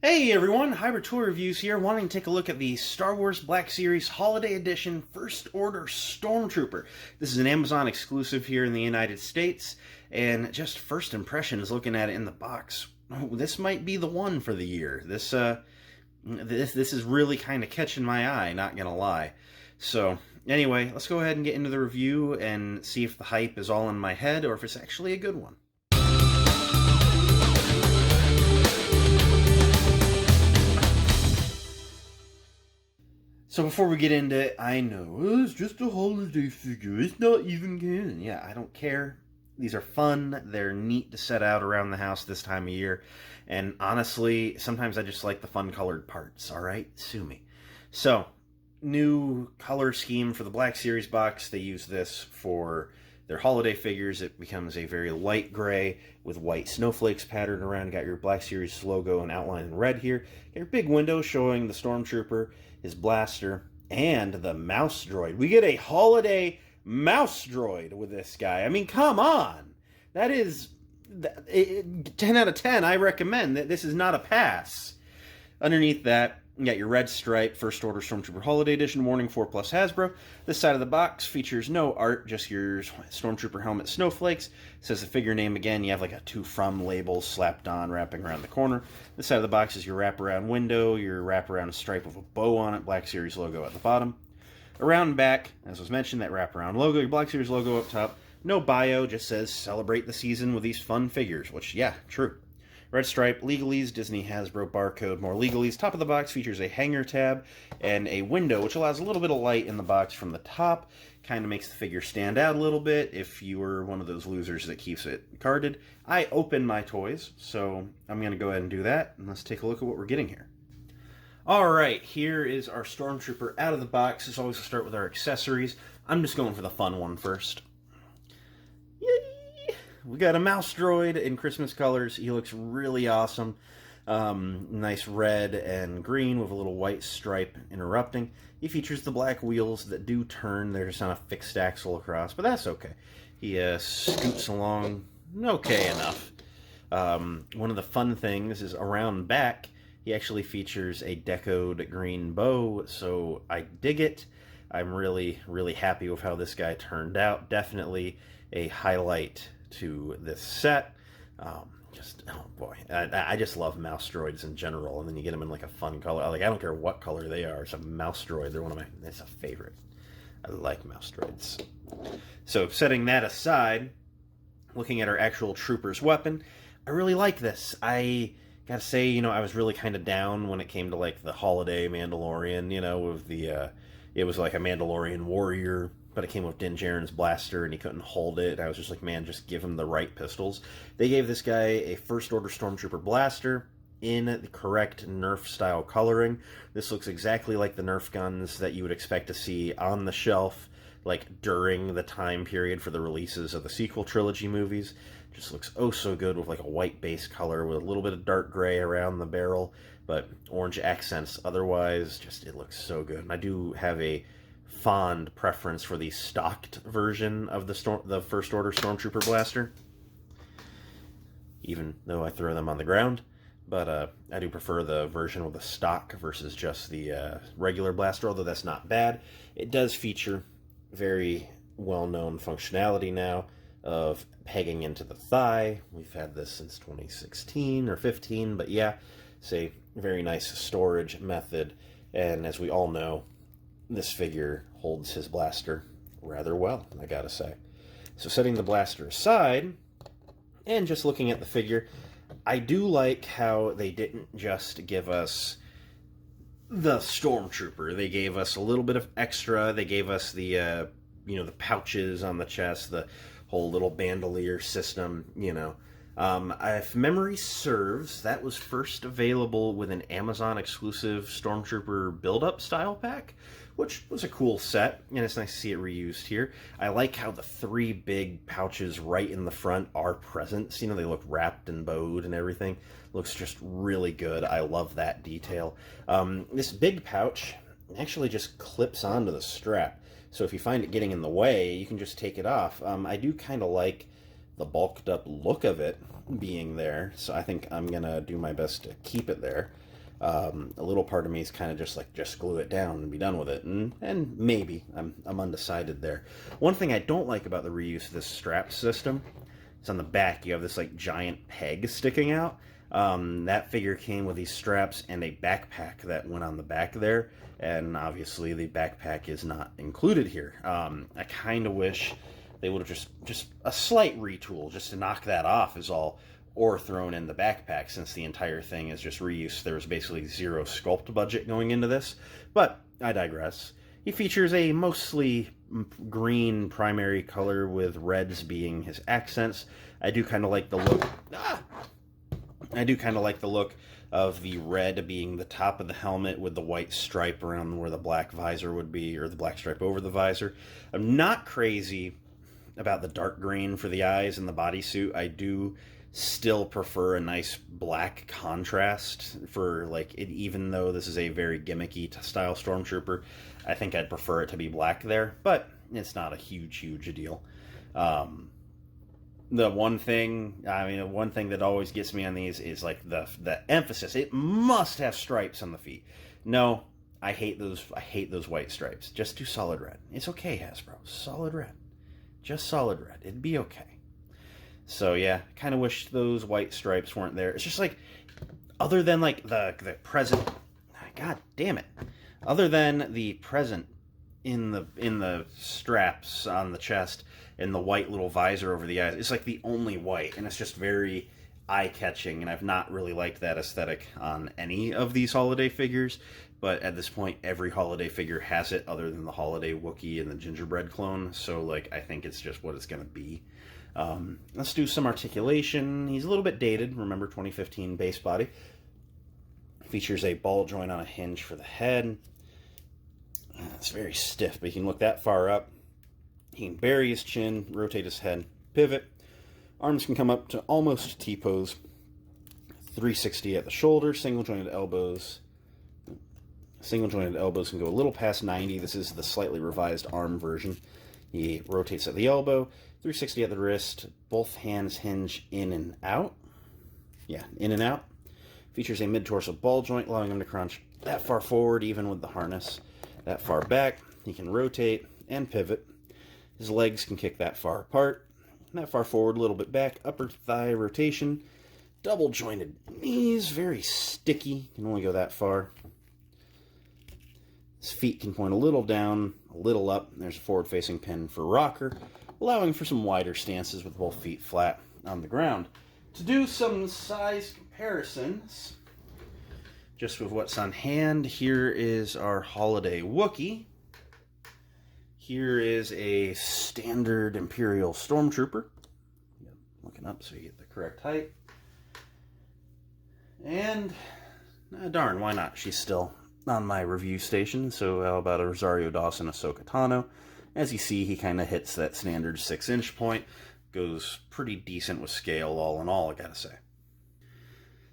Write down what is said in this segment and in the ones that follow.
Hey everyone, Hybrid Tour Reviews here, wanting to take a look at the Star Wars Black Series Holiday Edition First Order Stormtrooper. This is an Amazon exclusive here in the United States, and just first impressions looking at it in the box, this might be the one for the year. This is really kind of catching my eye, not gonna lie. So, anyway, let's go ahead and get into the review and see if the hype is all in my head or if it's actually a good one. So before we get into it, I know, it's just a holiday figure, it's not even canon. Yeah, I don't care. These are fun, they're neat to set out around the house this time of year, and honestly, sometimes I just like the fun colored parts, alright? Sue me. So, new color scheme for the Black Series box. They use this for their holiday figures. It becomes a very light gray with white snowflakes patterned around. Got your Black Series logo and outline in red here. Got your big window showing the Stormtrooper, his blaster, and the mouse droid. We get a holiday mouse droid with this guy. I mean, come on. That is 10 out of 10. I recommend that. This is not a pass. Underneath that, you got your red stripe First Order Stormtrooper Holiday Edition, Warning 4 Plus Hasbro. This side of the box features no art, just your Stormtrooper helmet snowflakes. It says the figure name again. You have like a to from label slapped on, wrapping around the corner. This side of the box is your wraparound window, your wraparound stripe with a bow on it, Black Series logo at the bottom. Around and back, as was mentioned, that wraparound logo, your Black Series logo up top. No bio, just says celebrate the season with these fun figures, which, yeah, true. Red stripe, legalese, Disney, Hasbro, barcode, more legalese. Top of the box features a hanger tab and a window, which allows a little bit of light in the box from the top. Kind of makes the figure stand out a little bit if you were one of those losers that keeps it carded. I open my toys, so I'm going to go ahead and do that, and let's take a look at what we're getting here. Alright, here is our Stormtrooper out of the box. As always, we'll start with our accessories. I'm just going for the fun one first. We got a mouse droid in Christmas colors. He looks really awesome. Nice red and green with a little white stripe interrupting. He features the black wheels that do turn. They're just on a fixed axle across, but that's okay. He scoots along okay enough. One of the fun things is around back, he actually features a decoed green bow, so I dig it. I'm really, really happy with how this guy turned out. Definitely a highlight to this set. Oh boy, I just love mouse droids in general, and then you get them in like a fun color. Like, I don't care what color they are. It's a mouse droid. They're it's a favorite. I like mouse droids. So setting that aside, looking at our actual trooper's weapon, I really like this. I gotta say, I was really kind of down when it came to like the holiday Mandalorian, with the it was like a Mandalorian warrior, but it came with Din Djarin's blaster, and he couldn't hold it. I was just like, man, just give him the right pistols. They gave this guy a First Order Stormtrooper blaster in the correct Nerf-style coloring. This looks exactly like the Nerf guns that you would expect to see on the shelf, like during the time period for the releases of the sequel trilogy movies. Just looks oh so good with like a white base color with a little bit of dark gray around the barrel, but orange accents. Otherwise, just it looks so good. And I do have a fond preference for the stocked version of the First Order Stormtrooper blaster, even though I throw them on the ground. But I do prefer the version with the stock versus just the regular blaster, although that's not bad. It does feature very well-known functionality now of pegging into the thigh. We've had this since 2016 or 15, but yeah, it's a very nice storage method, and as we all know, this figure holds his blaster rather well, I gotta say. So setting the blaster aside, and just looking at the figure, I do like how they didn't just give us the Stormtrooper. They gave us a little bit of extra. They gave us the, the pouches on the chest, the whole little bandolier system, If memory serves, that was first available with an Amazon-exclusive Stormtrooper build-up style pack, which was a cool set, and it's nice to see it reused here. I like how the three big pouches right in the front are presents. They look wrapped and bowed and everything. Looks just really good. I love that detail. This big pouch actually just clips onto the strap, so if you find it getting in the way, you can just take it off. I do kind of like the bulked up look of it being there, so I think I'm gonna do my best to keep it there. A little part of me is kind of just like, just glue it down and be done with it. And maybe. I'm undecided there. One thing I don't like about the reuse of this strap system is on the back, you have this like giant peg sticking out. That figure came with these straps and a backpack that went on the back there, and obviously the backpack is not included here. I kind of wish they would have just a slight retool just to knock that off is all, or thrown in the backpack, since the entire thing is just reuse. There was basically zero sculpt budget going into this, but I digress. He features a mostly green primary color with reds being his accents. I do kind of like the look. I do kind of like the look of the red being the top of the helmet with the white stripe around where the black visor would be, or the black stripe over the visor. I'm not crazy about the dark green for the eyes and the bodysuit. I do still prefer a nice black contrast for like it, even though this is a very gimmicky style Stormtrooper. I think I'd prefer it to be black there, but it's not a huge deal. The one thing that always gets me on these is like the emphasis. It must have stripes on the feet. No, I hate those white stripes. Just do solid red. It's okay, Hasbro. Solid red. Just solid red. It'd be okay. So yeah, kind of wish those white stripes weren't there. It's just like, other than like the present, god damn it. Other than the present in the straps on the chest and the white little visor over the eyes, it's like the only white, and it's just very eye-catching, and I've not really liked that aesthetic on any of these holiday figures, but at this point, every holiday figure has it, other than the holiday Wookiee and the gingerbread clone, so like, I think it's just what it's gonna be. Let's do some articulation. He's a little bit dated, remember 2015 base body. Features a ball joint on a hinge for the head. It's very stiff, but he can look that far up. He can bury his chin, rotate his head, pivot. Arms can come up to almost T-pose. 360 at the shoulder, single jointed elbows. Single jointed elbows can go a little past 90. This is the slightly revised arm version. He rotates at the elbow, 360 at the wrist. Both hands hinge in and out. Yeah, in and out. Features a mid-torso ball joint, allowing him to crunch that far forward, even with the harness. That far back. He can rotate and pivot. His legs can kick that far apart. That far forward, a little bit back. Upper thigh rotation. Double jointed knees, very sticky. Can only go that far. His feet can point a little down, a little up. There's a forward-facing pin for rocker, allowing for some wider stances with both feet flat on the ground. To do some size comparisons, just with what's on hand, here is our holiday Wookiee. Here is a standard Imperial Stormtrooper. Looking up so you get the correct height. And, darn, why not? She's still on my review station, so how about a Rosario Dawson Ahsoka Tano? As you see, he kind of hits that standard 6-inch point. Goes pretty decent with scale, all in all, I gotta say.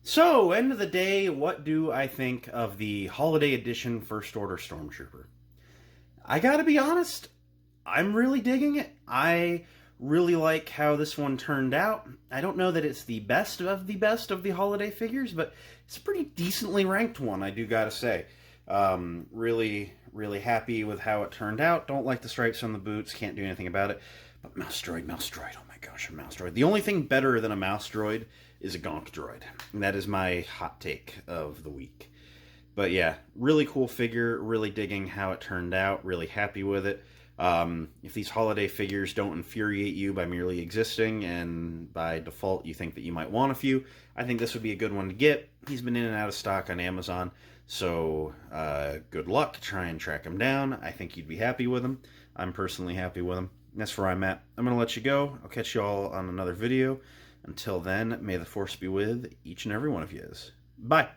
So, end of the day, what do I think of the Holiday Edition First Order Stormtrooper? I gotta be honest, I'm really digging it. I really like how this one turned out. I don't know that it's the best of the holiday figures, but it's a pretty decently ranked one, I do gotta say. Really happy with how it turned out. Don't like the stripes on the boots, can't do anything about it. But mouse droid, oh my gosh, a mouse droid. The only thing better than a mouse droid is a gonk droid. And that is my hot take of the week. But yeah, really cool figure, really digging how it turned out, really happy with it. If these holiday figures don't infuriate you by merely existing, and by default you think that you might want a few, I think this would be a good one to get. He's been in and out of stock on Amazon, so good luck. Try and track him down. I think you'd be happy with him. I'm personally happy with him. That's where I'm at. I'm going to let you go. I'll catch you all on another video. Until then, may the Force be with each and every one of you. Bye.